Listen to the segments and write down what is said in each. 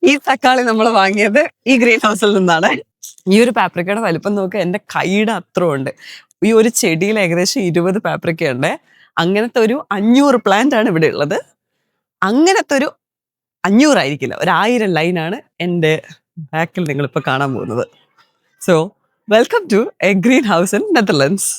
ഈ തക്കാളി നമ്മൾ വാങ്ങിയത് ഈ ഗ്രീൻ ഹൗസിൽ നിന്നാണ്. ഈ ഒരു പാപ്രിക്കയുടെ വലിപ്പം നോക്കുക, എന്റെ കൈയുടെ അത്രയും ഉണ്ട്. ഈ ഒരു ചെടിയിൽ ഏകദേശം 20 പാപ്രിക്ക ഉണ്ട്. അങ്ങനത്തെ ഒരു 500 പ്ലാന്റ് ആണ് ഇവിടെ ഉള്ളത്. അങ്ങനത്തെ ഒരു 500 ആയിരിക്കില്ല, 1000 ലൈനാണ് എൻ്റെ ബാക്കിൽ നിങ്ങളിപ്പോൾ കാണാൻ പോകുന്നത്. So welcome to a green house in Netherlands.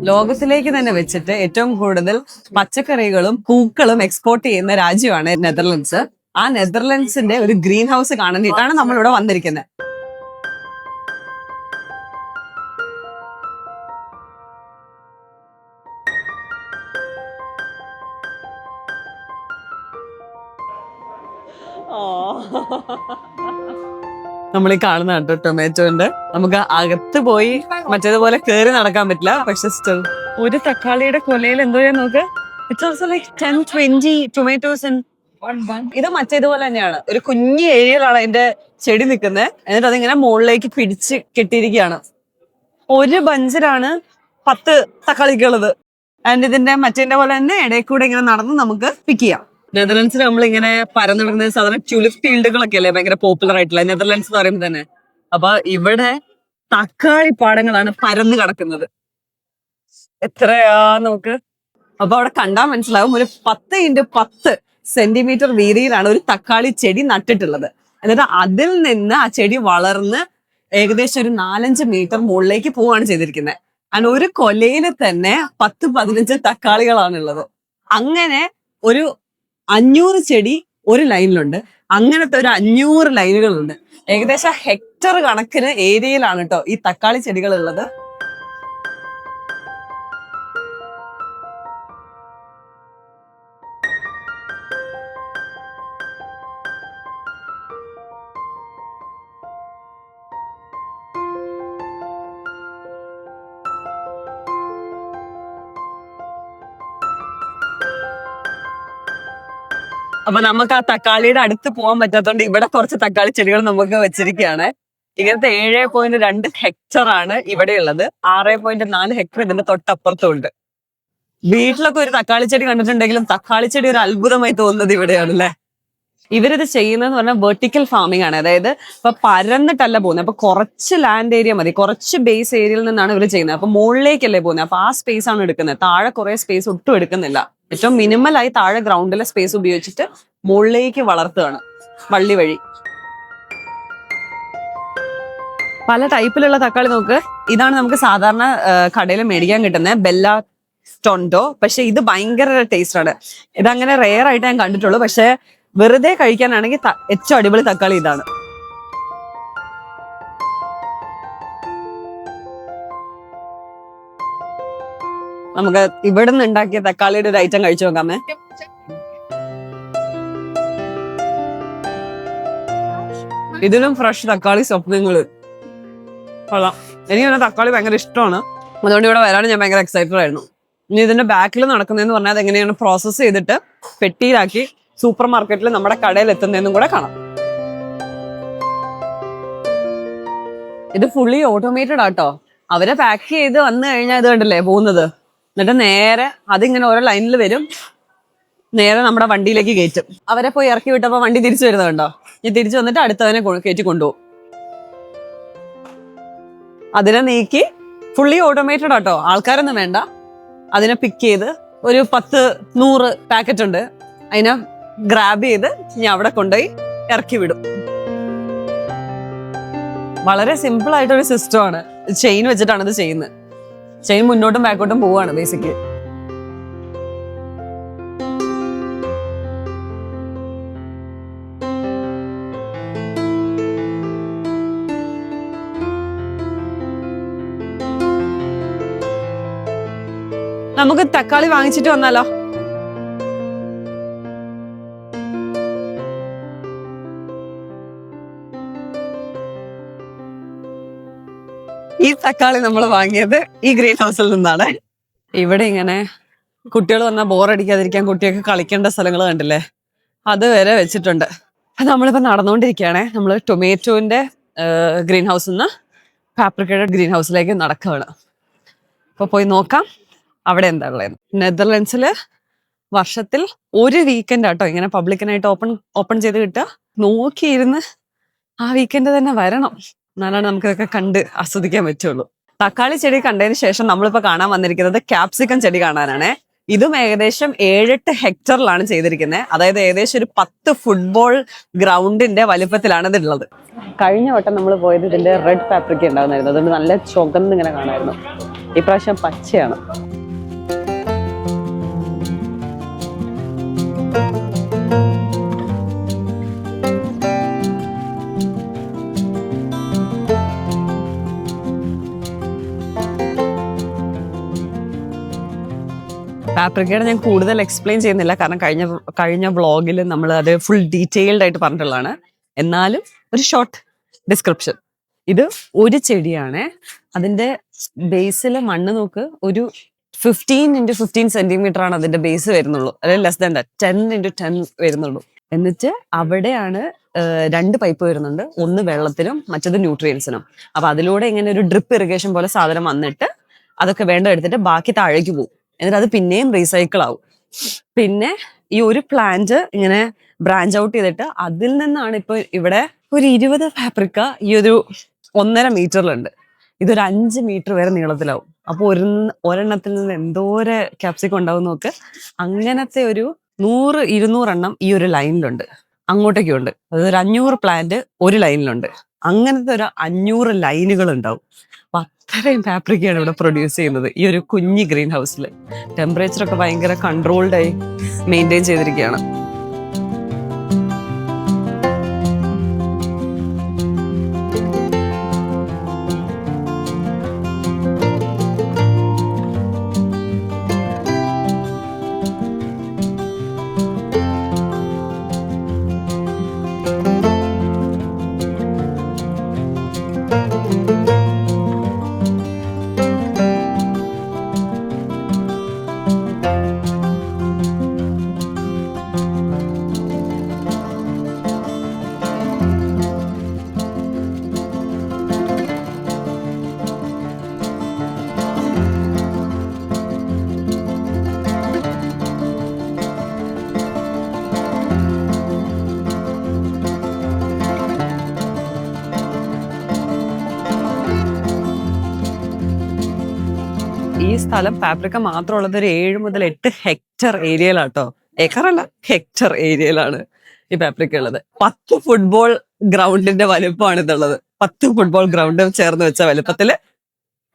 ലോകത്തിലേക്ക് തന്നെ വെച്ചിട്ട് ഏറ്റവും കൂടുതൽ പച്ചക്കറികളും പൂക്കളും എക്സ്പോർട്ട് ചെയ്യുന്ന രാജ്യമാണ് നെതർലൻഡ്സ്. ആ നെതർലൻഡ്സിന്റെ ഒരു ഗ്രീൻ ഹൗസ് കാണാനായിട്ടാണ് നമ്മളിവിടെ വന്നിരിക്കുന്നത്. നമ്മൾ ഈ കാണുന്ന കേട്ടോ ടൊമാറ്റോന്റെ. നമുക്ക് അകത്ത് പോയി മറ്റേതുപോലെ കേറി നടക്കാൻ പറ്റില്ല, പക്ഷെ സ്റ്റിൽ ഒരു തക്കാളിയുടെ കൊലയിൽ എന്തോ ഞാൻ നോക്ക്, it's also like 10-20 tomatoes in one bun. ഇത് മറ്റേതുപോലെ തന്നെയാണ്, ഒരു കുഞ്ഞു ഏരിയയിലാണ് അതിന്റെ ചെടി നിൽക്കുന്നത്. എന്നിട്ട് അതിങ്ങനെ മുകളിലേക്ക് പിടിച്ച് കെട്ടിയിരിക്കുകയാണ്. ഒരു ബഞ്ചിലാണ് 10 തക്കാളിക്കുള്ളത്. ആൻഡ് ഇതിന്റെ മറ്റേന്റെ പോലെ തന്നെ ഇടയിൽ കൂടെ ഇങ്ങനെ നടന്ന് നമുക്ക് പിക്ക് ചെയ്യാം. നെതർലൻഡ്സിൽ നമ്മളിങ്ങനെ പരന്നിടുന്നത് സാധാരണ ട്യൂലിപ്പ് ഫീൽഡുകളൊക്കെ അല്ലേ ഭയങ്കര പോപ്പുലർ ആയിട്ടുള്ള നെതർലൻഡ്സ് എന്ന് പറയുമ്പോൾ തന്നെ. അപ്പൊ ഇവിടെ തക്കാളി പാടങ്ങളാണ് പരന്ന് കിടക്കുന്നത്. എത്രയാ നമുക്ക് അപ്പൊ അവിടെ കണ്ടാൽ മനസ്സിലാവും. ഒരു 10x10 സെന്റിമീറ്റർ വീതിയിലാണ് ഒരു തക്കാളി ചെടി നട്ടിട്ടുള്ളത്. എന്നിട്ട് അതിൽ നിന്ന് ആ ചെടി വളർന്ന് ഏകദേശം ഒരു 4-5 മീറ്റർ മുകളിലേക്ക് പോവുകയാണ് ചെയ്തിരിക്കുന്നത്. അങ്ങനെ ഒരു കൊലയിൽ തന്നെ 10-15 തക്കാളികളാണുള്ളത്. അങ്ങനെ ഒരു 500 ചെടി ഒരു ലൈനിലുണ്ട്. അങ്ങനത്തെ ഒരു 500 ലൈനുകളുണ്ട്. ഏകദേശം ഹെക്ടർ കണക്കിന് ഏരിയയിലാണ് കേട്ടോ ഈ തക്കാളി ചെടികൾ ഉള്ളത്. അപ്പൊ നമുക്ക് ആ തക്കാളിയുടെ അടുത്ത് പോകാൻ പറ്റാത്തതുകൊണ്ട് ഇവിടെ കുറച്ച് തക്കാളി ചെടികൾ നമുക്ക് വെച്ചിരിക്കുകയാണ്. ഇങ്ങനത്തെ 7.2 ഹെക്ടർ ആണ് ഇവിടെ ഉള്ളത്. 6.4 ഹെക്ടർ ഇതിന്റെ തൊട്ടപ്പുറത്തും ഉണ്ട്. വീട്ടിലൊക്കെ ഒരു തക്കാളി ചെടി കണ്ടിട്ടുണ്ടെങ്കിലും തക്കാളി ചെടി ഒരു അത്ഭുതമായി തോന്നുന്നത് ഇവിടെയാണ് അല്ലെ. ഇവരിത് ചെയ്യുന്നതെന്ന് പറഞ്ഞാൽ വെർട്ടിക്കൽ ഫാമിംഗ് ആണ്. അതായത് ഇപ്പൊ പരന്നിട്ടല്ല പോകുന്നത്. അപ്പൊ കുറച്ച് ലാൻഡ് ഏരിയ മതി, കുറച്ച് ബേസ് ഏരിയയിൽ നിന്നാണ് ഇവർ ചെയ്യുന്നത്. അപ്പൊ മുകളിലേക്കല്ലേ പോകുന്നത്. അപ്പൊ ആ സ്പേസ് ആണ് എടുക്കുന്നത്. താഴെ കുറെ സ്പേസ് ഒട്ടും എടുക്കുന്നില്ല. ഏറ്റവും മിനിമലായി താഴെ ഗ്രൗണ്ടിലെ സ്പേസ് ഉപയോഗിച്ചിട്ട് മുകളിലേക്ക് വളർത്തുകയാണ് വള്ളി വഴി. പല ടൈപ്പിലുള്ള തക്കാളി നോക്ക്. ഇതാണ് നമുക്ക് സാധാരണ കടയിൽ മേടിക്കാൻ കിട്ടുന്നത് ബെല്ല ടൊണ്ടോ. പക്ഷെ ഇത് ഭയങ്കര ടേസ്റ്റ് ആണ്. ഇതങ്ങനെ റെയർ ആയിട്ട് ഞാൻ കണ്ടിട്ടുള്ളൂ. പക്ഷെ വെറുതെ കഴിക്കാനാണെങ്കിൽ ഏറ്റവും അടിപൊളി തക്കാളി ഇതാണ്. നമുക്ക് ഇവിടെ നിന്ന് ഉണ്ടാക്കിയ തക്കാളിയുടെ ഒരു ഐറ്റം കഴിച്ചു നോക്കാമേ. ഇതിലും ഫ്രഷ് തക്കാളി സ്വപ്നങ്ങള് കൊള്ളാം. എനിക്ക് തക്കാളി ഭയങ്കര ഇഷ്ടമാണ്. അതുകൊണ്ട് ഇവിടെ വരാനും ഞാൻ ഭയങ്കര എക്സൈറ്റഡ് ആയിരുന്നു. ഇനി ഇതിന്റെ ബാക്കിൽ നടക്കുന്നതെന്ന് പറഞ്ഞാൽ അത് എങ്ങനെയാണ് പ്രോസസ്സ് ചെയ്തിട്ട് പെട്ടിയിലാക്കി സൂപ്പർ മാർക്കറ്റിൽ നമ്മുടെ കടയിൽ എത്തുന്നതെന്നും കൂടെ കാണാം. ഇത് ഫുള്ളി ഓട്ടോമേറ്റഡ് ആട്ടോ. അവരെ പാക്ക് ചെയ്ത് വന്നു കഴിഞ്ഞാൽ ഇത് കണ്ടല്ലേ പോകുന്നത്. എന്നിട്ട് നേരെ അതിങ്ങനെ ഓരോ ലൈനിൽ വരും, നേരെ നമ്മുടെ വണ്ടിയിലേക്ക് കയറ്റും. അവരെ പോയി ഇറക്കി വിട്ടപ്പോ വണ്ടി തിരിച്ചു വരുന്നുണ്ടോ? ഇനി തിരിച്ചു വന്നിട്ട് അടുത്തവനെ കയറ്റി കൊണ്ടുപോകും. അതിനെ നീക്കി ഫുള്ളി ഓട്ടോമേറ്റഡ് ആട്ടോ. ആൾക്കാരൊന്നും വേണ്ട. അതിനെ പിക്ക് ചെയ്ത് ഒരു 10-100 പാക്കറ്റ് ഉണ്ട്. അതിനെ ഗ്രാബ് ചെയ്ത് ഞാൻ അവിടെ കൊണ്ടുപോയി ഇറക്കി വിടും. വളരെ സിമ്പിൾ ആയിട്ടൊരു സിസ്റ്റമാണ്. ചെയിൻ വെച്ചിട്ടാണ് ഇത് ചെയ്യുന്നത്. ചെയിൻ മുന്നോട്ടും ബാക്കോട്ടും പോവാണ് ബേസിക്കലി. നമുക്ക് തക്കാളി വാങ്ങിച്ചിട്ട് വന്നാലോ? ഈ തക്കാളി നമ്മൾ വാങ്ങിയത് ഈ ഗ്രീൻ ഹൗസിൽ നിന്നാണ്. ഇവിടെ ഇങ്ങനെ കുട്ടികൾ വന്നാൽ ബോറടിക്കാതിരിക്കാൻ കുട്ടികൾക്ക് കളിക്കേണ്ട സ്ഥലങ്ങൾ കണ്ടില്ലേ, അത് വരെ വെച്ചിട്ടുണ്ട്. അത് നമ്മളിപ്പോൾ നടന്നുകൊണ്ടിരിക്കുകയാണേ. നമ്മൾ ടൊമാറ്റോന്റെ ഗ്രീൻ ഹൗസിൽ നിന്ന് പാപ്രിക്കയുടെ ഗ്രീൻ ഹൗസിലേക്ക് നടക്കുകയാണ്. അപ്പോൾ പോയി നോക്കാം അവിടെ എന്താ ഉള്ളത്. നെതർലൻഡ്സിൽ വർഷത്തിൽ ഒരു വീക്കെൻഡ് ആട്ടോ ഇങ്ങനെ പബ്ലിക്കിനായിട്ട് ഓപ്പൺ ചെയ്ത് കിട്ടുക. നോക്കിയിരുന്ന് ആ വീക്കെൻഡ് തന്നെ വരണം, എന്നാലാണ് നമുക്കിതൊക്കെ കണ്ട് ആസ്വദിക്കാൻ പറ്റുള്ളൂ. തക്കാളി ചെടി കണ്ടതിന് ശേഷം നമ്മളിപ്പോൾ കാണാൻ വന്നിരിക്കുന്നത് ക്യാപ്സിക്കം ചെടി കാണാനാണ്. ഇതും ഏകദേശം 7-8 ഹെക്ടറിലാണ് ചെയ്തിരിക്കുന്നത്. അതായത് ഏകദേശം ഒരു 10 ഫുട്ബോൾ ഗ്രൗണ്ടിന്റെ വലിപ്പത്തിലാണ് ഇതുള്ളത്. കഴിഞ്ഞ വട്ടം നമ്മൾ പോയത് ഇതിന്റെ റെഡ് പാപ്രിക്ക ഉണ്ടാകുന്നായിരുന്നു, അതുകൊണ്ട് നല്ല ചുവന്ന് ഇങ്ങനെ കാണായിരുന്നു. ഇപ്രാവശ്യം പച്ചയാണ്. പാപ്രിക്കയുടെ ഞാൻ കൂടുതൽ എക്സ്പ്ലെയിൻ ചെയ്യുന്നില്ല, കാരണം കഴിഞ്ഞ വ്ളോഗിൽ നമ്മൾ അത് ഫുൾ ഡീറ്റെയിൽഡ് ആയിട്ട് പറഞ്ഞിട്ടുള്ളതാണ്. എന്നാലും ഒരു ഷോർട്ട് ഡിസ്ക്രിപ്ഷൻ. ഇത് ഒരു ചെടിയാണ്. അതിന്റെ ബേസിലെ മണ്ണ് നോക്ക്, ഒരു 15x15 സെന്റിമീറ്റർ ആണ് അതിന്റെ ബേസ് വരുന്നുള്ളൂ. അതായത് ലെസ് ദാൻ ദാറ്റ് 10x10 വരുന്നുള്ളൂ. എന്നിട്ട് അവിടെയാണ് 2 പൈപ്പ് വരുന്നുണ്ട്, ഒന്ന് വെള്ളത്തിനും മറ്റത് ന്യൂട്രിയൻസിനും. അപ്പൊ അതിലൂടെ ഇങ്ങനെ ഒരു ഡ്രിപ്പ് ഇറിഗേഷൻ പോലെ സാധനം വന്നിട്ട് അതൊക്കെ വേണ്ട എടുത്തിട്ട് ബാക്കി താഴേക്ക് പോകും. എന്നിട്ട് അത് പിന്നെയും റീസൈക്കിൾ ആവും. പിന്നെ ഈ ഒരു പ്ലാന്റ് ഇങ്ങനെ ബ്രാഞ്ച് ഔട്ട് ചെയ്തിട്ട് അതിൽ നിന്നാണ് ഇപ്പൊ ഇവിടെ ഒരു 20 പാപ്രിക്ക ഈ ഒരു 1.5 മീറ്ററിലുണ്ട്. ഇതൊരു 5 മീറ്റർ വരെ നീളത്തിലാവും. അപ്പൊ ഒരെണ്ണത്തിൽ നിന്ന് എന്തോരെ ക്യാപ്സിക്കം ഉണ്ടാവും നോക്ക്. അങ്ങനത്തെ ഒരു 100-200 എണ്ണം ഈ ഒരു ലൈനിലുണ്ട്. അങ്ങോട്ടേക്കും ഉണ്ട്. അതൊരു 500 പ്ലാന്റ് ഒരു ലൈനിലുണ്ട്. അങ്ങനത്തെ ഒരു 500 ലൈനുകൾ ഉണ്ടാവും. അപ്പൊ അത്രയും പാപ്രിക്കയാണ് ഇവിടെ പ്രൊഡ്യൂസ് ചെയ്യുന്നത് ഈ ഒരു കുഞ്ഞി ഗ്രീൻ ഹൗസിൽ. ടെമ്പറേച്ചർ ഒക്കെ ഭയങ്കര കൺട്രോൾഡായി മെയിൻറ്റെയിൻ ചെയ്തിരിക്കുകയാണ്. ഈ സ്ഥലം പാപ്രിക്ക മാത്രമുള്ളത് ഒരു 7 മുതൽ 8 ഹെക്ടർ ഏരിയയിലാട്ടോ. ഏക്കറല്ല, ഹെക്ടർ ഏരിയയിലാണ് ഈ പാപ്രിക്ക ഉള്ളത്. 10 ഫുട്ബോൾ ഗ്രൗണ്ടിന്റെ വലുപ്പമാണ് ഇതുള്ളത്. 10 ഫുട്ബോൾ ഗ്രൗണ്ട് ചേർന്ന് വെച്ച വലുപ്പത്തില്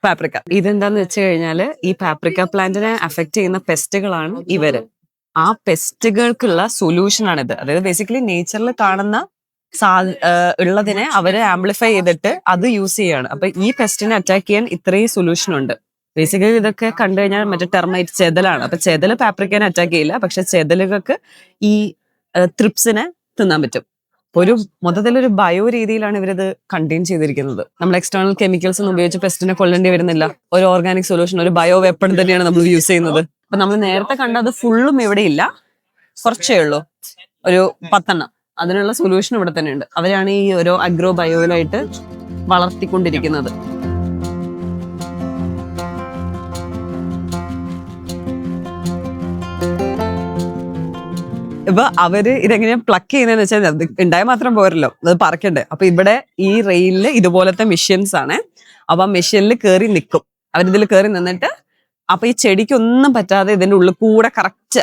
പാപ്രിക്ക. ഇതെന്താന്ന് വെച്ച് കഴിഞ്ഞാല് ഈ പാപ്രിക്ക പ്ലാന്റിനെ അഫക്ട് ചെയ്യുന്ന പെസ്റ്റുകളാണ് ഇവര്. ആ പെസ്റ്റുകൾക്കുള്ള സൊല്യൂഷൻ ആണിത്. അതായത് ബേസിക്കലി നേച്ചറിൽ കാണുന്ന ഉള്ളതിനെ അവര് ആംപ്ലിഫൈ ചെയ്തിട്ട് അത് യൂസ് ചെയ്യാണ്. അപ്പൊ ഈ പെസ്റ്റിനെ അറ്റാക്ക് ചെയ്യാൻ ഇത്രയും സൊല്യൂഷൻ ഉണ്ട്. ബേസിക്കലി ഇതൊക്കെ കണ്ടു കഴിഞ്ഞാൽ മറ്റേ ടെർമൈറ്റ് ചെതലാണ്. അപ്പൊ ചെതല് പാപ്രിക്കേനെ അറ്റാക്ക് ചെയ്യില്ല, പക്ഷെ ചെതലുകൾക്ക് ഈ ത്രിപ്സിനെ തിന്നാൻ പറ്റും. ഒരു മൊത്തത്തിലൊരു ബയോ രീതിയിലാണ് ഇവരിത് കണ്ടെയ്ൻ ചെയ്തിരിക്കുന്നത്. നമ്മൾ എക്സ്റ്റേണൽ കെമിക്കൽസ് ഒന്നും ഉപയോഗിച്ച് പെസ്റ്റിനെ കൊല്ലേണ്ടി വരുന്നില്ല. ഒരു ഓർഗാനിക് സൊല്യൂഷൻ, ഒരു ബയോ വെപ്പൺ തന്നെയാണ് നമ്മൾ യൂസ് ചെയ്യുന്നത്. അപ്പൊ നമ്മൾ നേരത്തെ കണ്ട അത് ഫുള്ളും ഇവിടെ ഇല്ല, കുറച്ചേ ഉള്ളൂ, ഒരു 10 എണ്ണം. അതിനുള്ള സൊല്യൂഷൻ ഇവിടെ തന്നെ ഉണ്ട്. അവരാണ് ഈ ഓരോ അഗ്രോ ബയോയിലായിട്ട് വളർത്തിക്കൊണ്ടിരിക്കുന്നത്. ഇപ്പൊ അവര് ഇതെങ്ങനെയാ പ്ലക്ക് ചെയ്യുന്നതെന്ന് വെച്ചാൽ ഉണ്ടായാൽ മാത്രം പോരല്ലോ, അത് പറക്കണ്ടേ. അപ്പൊ ഇവിടെ ഈ റെയിലില് ഇതുപോലത്തെ മെഷീൻസ് ആണ്. അപ്പൊ ആ മെഷീനിൽ കയറി നിൽക്കും. അവരിതിൽ കയറി നിന്നിട്ട് അപ്പൊ ഈ ചെടിക്കൊന്നും പറ്റാതെ ഇതിന്റെ ഉള്ളിൽ കൂടെ കറക്റ്റ്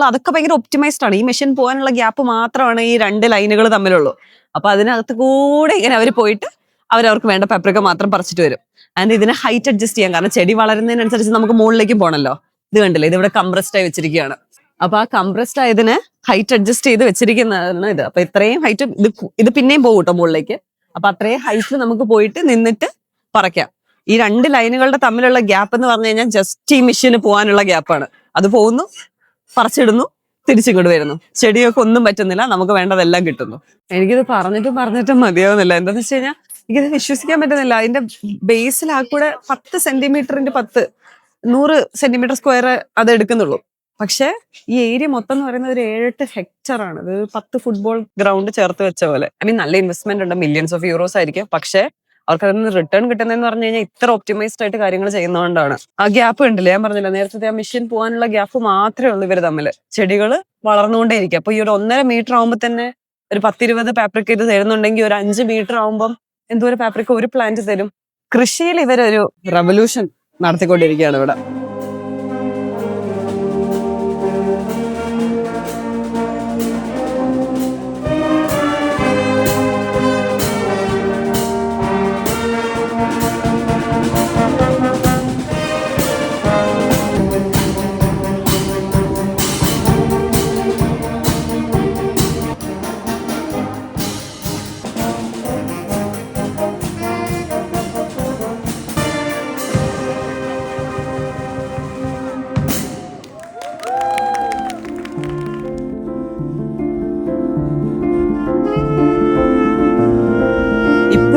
അതൊക്കെ ഭയങ്കര ഒപ്റ്റിമൈസ്ഡ് ആണ്. ഈ മെഷീൻ പോകാനുള്ള ഗ്യാപ്പ് മാത്രമാണ് ഈ 2 ലൈനുകൾ തമ്മിലുള്ളൂ. അപ്പൊ അതിനകത്ത് കൂടെ ഇങ്ങനെ അവർ പോയിട്ട് അവർക്ക് വേണ്ട പാപ്രിക്ക മാത്രം പറിച്ചിട്ട് വരും. ആൻഡ് ഇതിനെ ഹൈറ്റ് അഡ്ജസ്റ്റ് ചെയ്യാൻ, കാരണം ചെടി വളരുന്നതിനനുസരിച്ച് നമുക്ക് മുകളിലേക്കും പോകണല്ലോ. ഇത് കണ്ടില്ലേ, ഇത് ഇവിടെ കംപ്രസ്ഡ് ആയി വെച്ചിരിക്കുകയാണ്. അപ്പൊ ആ കംപ്രസ്ഡ് ആയതിന് ഹൈറ്റ് അഡ്ജസ്റ്റ് ചെയ്ത് വെച്ചിരിക്കുന്നതാണ് ഇത്. അപ്പൊ ഇത്രയും ഹൈറ്റ് ഇത് പിന്നെയും പോകും കേട്ടോ മുകളിലേക്ക്. അപ്പൊ അത്രയും ഹൈറ്റിൽ നമുക്ക് പോയിട്ട് നിന്നിട്ട് പറിക്കാം. ഈ 2 ലൈനുകളുടെ തമ്മിലുള്ള ഗ്യാപ്പ് എന്ന് പറഞ്ഞു കഴിഞ്ഞാൽ ജസ്റ്റ് ഈ മെഷീന് പോകാനുള്ള ഗ്യാപ്പാണ്. അത് പോകുന്നു, പറിച്ചിടുന്നു, തിരിച്ചിങ്ങോട്ട് വരുന്നു. ചെടിയൊക്കെ ഒന്നും പറ്റുന്നില്ല, നമുക്ക് വേണ്ടതെല്ലാം കിട്ടുന്നു. എനിക്കിത് പറഞ്ഞിട്ടും മതിയാവുന്നില്ല. എന്താന്ന് വെച്ച് കഴിഞ്ഞാൽ എനിക്കിത് വിശ്വസിക്കാൻ പറ്റുന്നില്ല. അതിന്റെ ബേസിൽ ആ കൂടെ 10 സെന്റിമീറ്ററിന്റെ 10 100 സെന്റിമീറ്റർ സ്ക്വയർ അത് എടുക്കുന്നുള്ളൂ. പക്ഷെ ഈ ഏരിയ മൊത്തം എന്ന് പറയുന്നത് ഒരു 7-8 ഹെക്ടർ ആണ്. അത് 10 ഫുട്ബോൾ ഗ്രൗണ്ട് ചേർത്ത് വെച്ച പോലെ. ഐ മീൻ നല്ല ഇൻവെസ്റ്റ്മെന്റ് ഉണ്ട്, മില്യൺസ് ഓഫ് യൂറോസ് ആയിരിക്കും. പക്ഷെ അവർക്ക് അതിൽ നിന്ന് റിട്ടേൺ കിട്ടുന്നതെന്ന് പറഞ്ഞു കഴിഞ്ഞാൽ ഇത്ര ഒപ്റ്റിമൈസ്ഡ് ആയിട്ട് കാര്യങ്ങൾ ചെയ്യുന്നതുകൊണ്ടാണ്. ആ ഗ്യാപ്പ് കണ്ടില്ലേ, ഞാൻ പറഞ്ഞില്ല നേരത്തെ, ആ മിഷൻ പോകാനുള്ള ഗ്യാപ്പ് മാത്രമേ ഉള്ളൂ ഇവർ തമ്മിൽ. ചെടികൾ വളർന്നുകൊണ്ടേയിരിക്കും. അപ്പൊ ഈ ഒരു 1.5 മീറ്റർ ആകുമ്പോൾ തന്നെ ഒരു 10-20 പാപ്രിക്ക ഇത് തരുന്നുണ്ടെങ്കിൽ ഒരു 5 മീറ്റർ ആകുമ്പോൾ എന്തോരം പാപ്രിക്ക ഒരു പ്ലാന്റ് തരും. കൃഷിയിൽ ഇവരൊരു റെവല്യൂഷൻ നടത്തിക്കൊണ്ടിരിക്കുകയാണ് ഇവിടെ.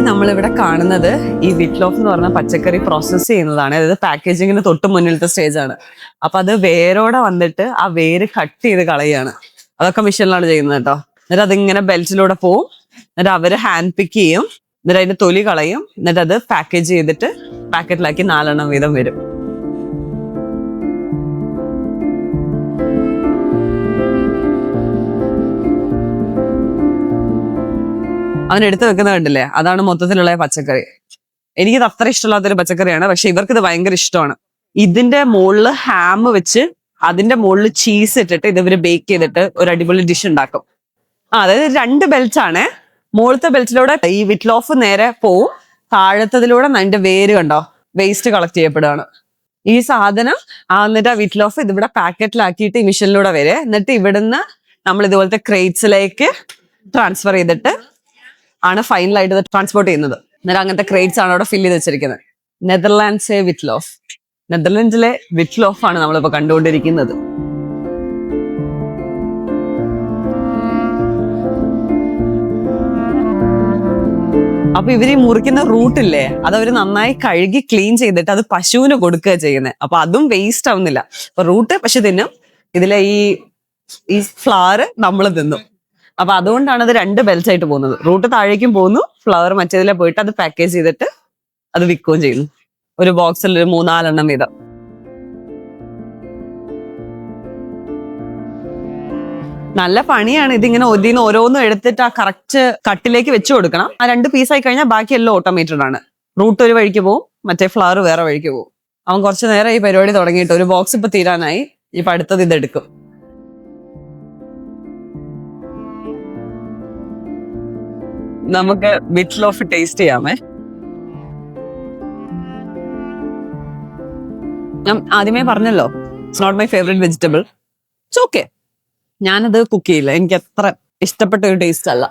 നമ്മളിവിടെ കാണുന്നത് ഈ വിറ്റ്ലോഫ് എന്ന് പറഞ്ഞ പച്ചക്കറി പ്രോസസ്സ് ചെയ്യുന്നതാണ്. അതായത് പാക്കേജിങ്ങിന് തൊട്ട് മുന്നിലത്തെ സ്റ്റേജ് ആണ്. അപ്പൊ അത് വേരോടെ വന്നിട്ട് ആ വേര് കട്ട് ചെയ്ത് കളയാണ്. അതൊക്കെ മിഷനിലാണ് ചെയ്യുന്നത് കേട്ടോ. എന്നിട്ട് അതിങ്ങനെ ബെൽറ്റിലൂടെ പോവും. എന്നിട്ട് അവര് ഹാൻഡ് പിക്ക് ചെയ്യും. എന്നിട്ട് അതിന്റെ തൊലി കളയും. എന്നിട്ട് അത് പാക്കേജ് ചെയ്തിട്ട് പാക്കറ്റിലാക്കി 4 എണ്ണം വീതം വരും. അവനെടുത്ത് വെക്കുന്നത് കണ്ടില്ലേ, അതാണ് മൊത്തത്തിലുള്ള പച്ചക്കറി. എനിക്കിത് അത്ര ഇഷ്ടമില്ലാത്തൊരു പച്ചക്കറിയാണ്, പക്ഷെ ഇവർക്ക് ഇത് ഭയങ്കര ഇഷ്ടമാണ്. ഇതിന്റെ മുകളിൽ ഹാം വെച്ച് അതിന്റെ മുകളിൽ ചീസ് ഇട്ടിട്ട് ഇത് ഇവര് ബേക്ക് ചെയ്തിട്ട് ഒരു അടിപൊളി ഡിഷ് ഉണ്ടാക്കും. അതായത് 2 ബെൽറ്റ്സ് ആണ്. മുകളിലത്തെ ബെൽറ്റിലൂടെ ഈ വിറ്റ്ലോഫ് നേരെ പോവും, താഴത്തതിലൂടെ അതിന്റെ വേര് കണ്ടോ വേസ്റ്റ് കളക്ട് ചെയ്യപ്പെടുകയാണ്. ഈ സാധനം എന്നിട്ട് ആ വിറ്റ്ലോഫ് ഇതിവിടെ പാക്കറ്റിലാക്കിയിട്ട് ഈ മിഷനിലൂടെ വരെ, എന്നിട്ട് ഇവിടുന്ന് നമ്മൾ ഇതുപോലത്തെ ക്രേറ്റ്സിലേക്ക് ട്രാൻസ്ഫർ ചെയ്തിട്ട് ആണ് ഫൈനലായിട്ട് ഇത് ട്രാൻസ്പോർട്ട് ചെയ്യുന്നത്. അന്നേരം അങ്ങനത്തെ ക്രേറ്റ്സ് ആണ് അവിടെ ഫില്ല് ചെയ്ത് വെച്ചിരിക്കുന്നത്. നെതർലാൻഡ്സ് വിറ്റ്ലോഫ്, നെതർലൻഡ്സിലെ വിറ്റ്ലോഫ് ആണ് നമ്മളിപ്പോ കണ്ടുകൊണ്ടിരിക്കുന്നത്. അപ്പൊ ഇവര് മുറിക്കുന്ന റൂട്ടില്ലേ, അത് അവര് നന്നായി കഴുകി ക്ലീൻ ചെയ്തിട്ട് അത് പശുവിന് കൊടുക്കുക ചെയ്യുന്നത്. അപ്പൊ അതും വേസ്റ്റ് ആവുന്നില്ല. അപ്പൊ റൂട്ട് പക്ഷെ തിന്നും, ഇതിലെ ഈ ഫ്ലവർ നമ്മൾ തിന്നും. അപ്പൊ അതുകൊണ്ടാണ് അത് 2 ബെൽറ്റ്സ് ആയിട്ട് പോകുന്നത്. റൂട്ട് താഴേക്കും പോകുന്നു, ഫ്ലവർ മറ്റേതിലെ പോയിട്ട് അത് പാക്കേജ് ചെയ്തിട്ട് അത് വിൽക്കുകയും ചെയ്യുന്നു. ഒരു ബോക്സിൽ ഒരു 3-4 എണ്ണം വീതം. നല്ല പണിയാണ്. ഇതിങ്ങനെ ഒതിന്ന് ഓരോന്നും എടുത്തിട്ട് ആ കറക്റ്റ് കട്ടിലേക്ക് വെച്ചു കൊടുക്കണം. ആ 2 പീസായി കഴിഞ്ഞാൽ ബാക്കി എല്ലാം ഓട്ടോമേറ്റഡ് ആണ്. റൂട്ട് ഒരു വഴിക്ക് പോകും, മറ്റേ ഫ്ലവർ വേറെ വഴിക്ക് പോകും. അവൻ കുറച്ചു നേരം ഈ പരിപാടി തുടങ്ങിയിട്ട് ഒരു ബോക്സ് ഇപ്പൊ തീരാനായി. ഇപ്പൊ അടുത്തത് ഇതെടുക്കും. നമുക്ക് വിറ്റ്ലോഫ് ടേസ്റ്റ് ചെയ്യാമേ. ഞാൻ ആദ്യമേ പറഞ്ഞല്ലോ, it's not my favourite vegetable. It's okay, ഞാനത് കുക്ക് ചെയ്യില്ല. എനിക്ക് അത്ര ഇഷ്ടപ്പെട്ട ഒരു ടേസ്റ്റ് അല്ല.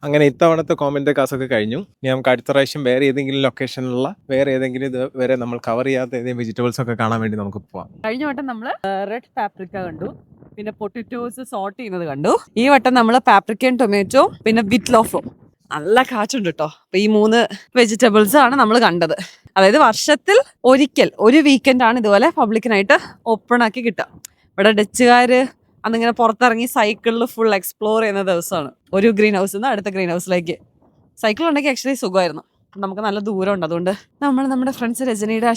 അങ്ങനെ ഇത്തവണത്തെ കോമന്റ് കാസൊക്കെ കഴിഞ്ഞു. നമുക്ക് അടുത്ത പ്രാവശ്യം വേറെ ഏതെങ്കിലും ലൊക്കേഷനിലുള്ള വേറെ ഏതെങ്കിലും ഇത് വരെ നമ്മൾ കവർ ചെയ്യാത്ത ഏതെങ്കിലും വെജിറ്റബിൾസ് ഒക്കെ കാണാൻ വേണ്ടി നമുക്ക് പോവാം. കഴിഞ്ഞ വട്ടം നമ്മള് റെഡ് പാപ്രിക്ക കണ്ടു, പിന്നെ പൊട്ടറ്റോസ് സോർട്ട് ചെയ്യുന്നത് കണ്ടു. ഈ വട്ടം നമ്മള് പാപ്രിക്കയും ടൊമാറ്റോ പിന്നെ വിറ്റ്ലോഫും. നല്ല കാറ്റുണ്ട് കേട്ടോ. അപ്പൊ ഈ 3 വെജിറ്റബിൾസ് ആണ് നമ്മൾ കണ്ടത്. അതായത് വർഷത്തിൽ ഒരിക്കൽ ഒരു വീക്കെൻഡ് ആണ് ഇതുപോലെ പബ്ലിക്കിനായിട്ട് ഓപ്പൺ ആക്കി കിട്ടുക. ഇവിടെ ഡച്ചുകാര് അന്നിങ്ങനെ പുറത്തിറങ്ങി സൈക്കിളിൽ ഫുൾ എക്സ്പ്ലോർ ചെയ്യുന്ന ദിവസമാണ്. ഒരു ഗ്രീൻ ഹൗസിൽ നിന്ന് അടുത്ത ഗ്രീൻ ഹൗസിലേക്ക്. സൈക്കിൾ ഉണ്ടെങ്കിൽ ആക്ച്വലി സുഖമായിരുന്നു. നമുക്ക് നല്ല ദൂരമുണ്ട്. അതുകൊണ്ട് നമ്മൾ നമ്മുടെ ഫ്രണ്ട്സ് രജനിയുടെ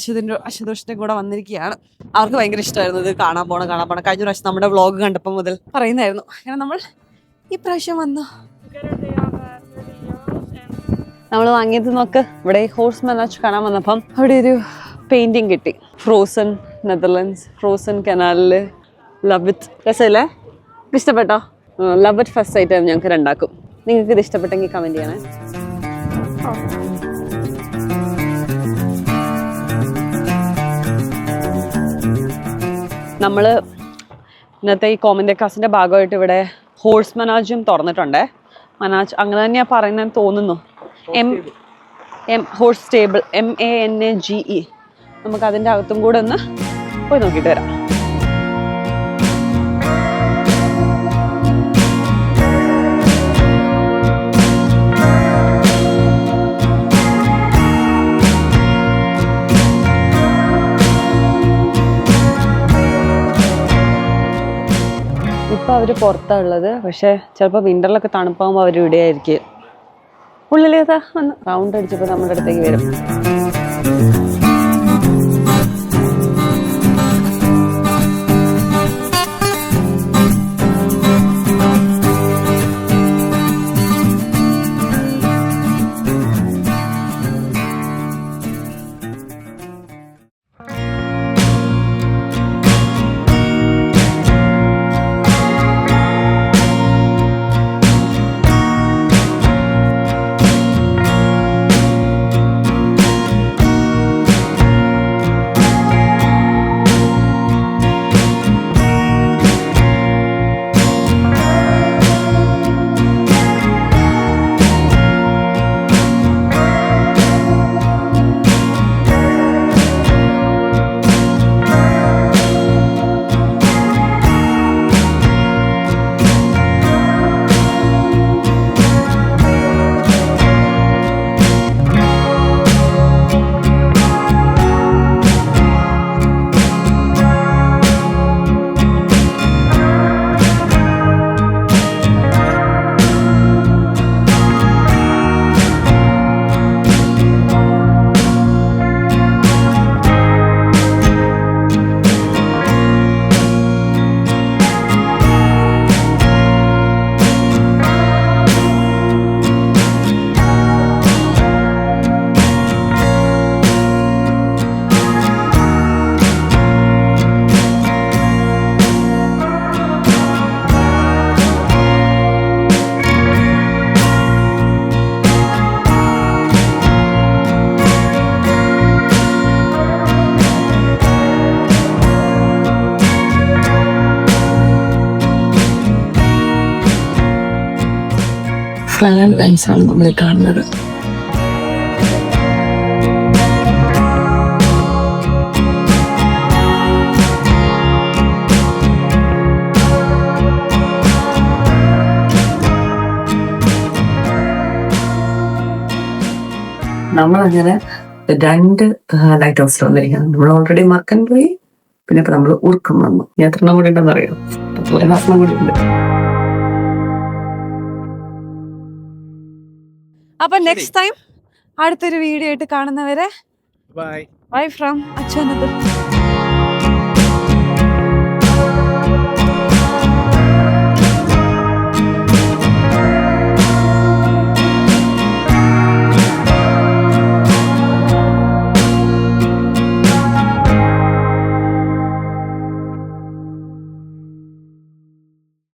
അശുതോഷിന്റെ കൂടെ വന്നിരിക്കുകയാണ്. അവർക്ക് ഭയങ്കര ഇഷ്ടമായിരുന്നു ഇത് കാണാൻ പോണം. കഴിഞ്ഞ പ്രാവശ്യം നമ്മുടെ വ്ളോഗ് കണ്ടപ്പോൾ മുതൽ പറയുന്നായിരുന്നു. അങ്ങനെ നമ്മൾ ഈ പ്രാവശ്യം വന്നു. നമ്മൾ വാങ്ങിയത് നോക്ക്. ഇവിടെ ഹോഴ്സ് മനാച്ച് കാണാൻ വന്നപ്പം അവിടെ ഒരു പെയിന്റിങ് കിട്ടി. ഫ്രോസൺ നെതർലൻഡ്സ്, ഫ്രോസൺ കനാലില് ലവ് ഇറ്റ്. രസമില്ലേ? ഇഷ്ടപ്പെട്ടോ? ലവ് ഇറ്റ് ഫസ്റ്റ് ആയിട്ട് ഞങ്ങൾക്ക് 2 നിങ്ങൾക്ക് ഇത് ഇഷ്ടപ്പെട്ടെങ്കിൽ കമന്റ് ചെയ്യണേ. നമ്മള് ഇന്നത്തെ ഈ കോമന്റ് കാസിന്റെ ഭാഗമായിട്ട് ഇവിടെ ഹോഴ്സ് മനാജും തുറന്നിട്ടുണ്ടേ. മനാജ് അങ്ങനെ തന്നെയാ പറയുന്നതെന്ന് തോന്നുന്നു. Horse stable MANAGE. നമുക്ക് അതിന്റെ അകത്തും കൂടെ ഒന്ന് പോയി നോക്കിയിട്ട് വരാം. അവർ പുറത്താണ് ഉള്ളത്. പക്ഷെ ചിലപ്പോൾ വിന്ററിലൊക്കെ തണുപ്പാകുമ്പോൾ അവർ ഇവിടെ ആയിരിക്കും. ഉള്ളിലേതാ വന്ന് റൗണ്ട് അടിച്ചപ്പോൾ നമ്മുടെ അടുത്തേക്ക് വരും. ഫ്ലാൻ ലൈൻസ് ആണ് നമ്മൾ കാണുന്നത്. നമ്മളങ്ങനെ 2 ലൈറ്റ് ഹൗസിൽ വന്നിരിക്കുന്നത്. നമ്മൾ ഓൾറെഡി മക്കൻ പോയി, പിന്നെ ഇപ്പൊ നമ്മൾ ഉർക്കം വന്നു. ഇനി എത്രണ്ണം കൂടി ഉണ്ടെന്ന് അറിയാം. 1 കൂടി ഉണ്ട്. അപ്പൊ നെക്സ്റ്റ് ടൈം അടുത്തൊരു വീഡിയോ ആയിട്ട് കാണുന്നവരെ ബൈ ബൈ ഫ്രം അച്ഛനത്.